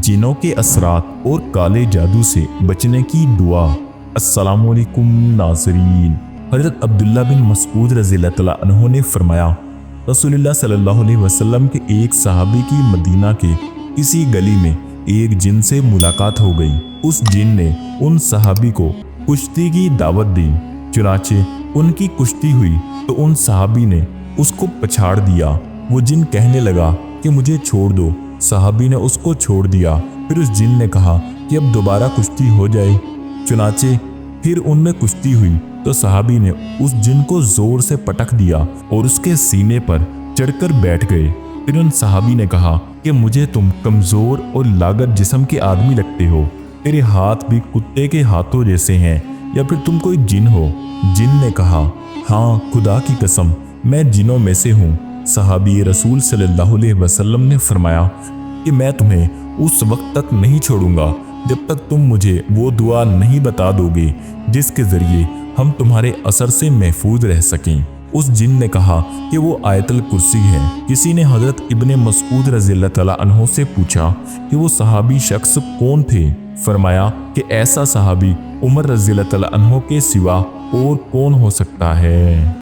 जिनों के असरात और काले जादू से बचने की दुआ। अस्सलामु अलैकुम नाज़रीन। हज़रत अब्दुल्ला बिन मसऊद रज़ियल्लाहु तआला अन्हु ने फरमाया, रसूलुल्लाह सल्लल्लाहु अलैहि वसल्लम के एक सहाबी की मदीना के किसी गली में एक जिन से मुलाकात हो गई। उस जिन ने उन सहाबी को कुश्ती की दावत दी। चुनाचे उनकी कुश्ती हुई तो उन सहाबी ने उसको पछाड़ दिया। वो जिन कहने लगा कि मुझे छोड़ दो। सहाबी ने उसको छोड़ दिया। फिर उस जिन ने कहा कि अब दोबारा कुश्ती हो जाए। चुनाचे फिर उनमें कुश्ती हुई तो सहाबी ने उस जिन को जोर से पटक दिया और उसके सीने पर चढ़कर बैठ गए। फिर उन सहाबी ने कहा कि मुझे तुम कमजोर और लागत जिस्म के आदमी लगते हो, तेरे हाथ भी कुत्ते के हाथों जैसे हैं, या फिर तुम कोई जिन हो। जिन ने कहा, हाँ खुदा की कसम मैं जिनों में से हूँ। सहाबी रसूल सल्लल्लाहु अलैहि वसल्लम ने फरमाया कि मैं तुम्हें उस वक्त तक नहीं छोड़ूंगा जब तक तुम मुझे वो दुआ नहीं बता दोगे जिसके जरिए हम तुम्हारे असर से महफूज रह सकें। उस जिन ने कहा कि वो आयतुल कुर्सी है। किसी ने हजरत इब्ने मसऊद रज़ियल्लाहु तआला अन्हु से पूछा कि वो सहाबी शख्स कौन थे। फरमाया कि ऐसा सहाबी उमर रज़ियल्लाहु तआला अन्हु के सिवा और कौन हो सकता है।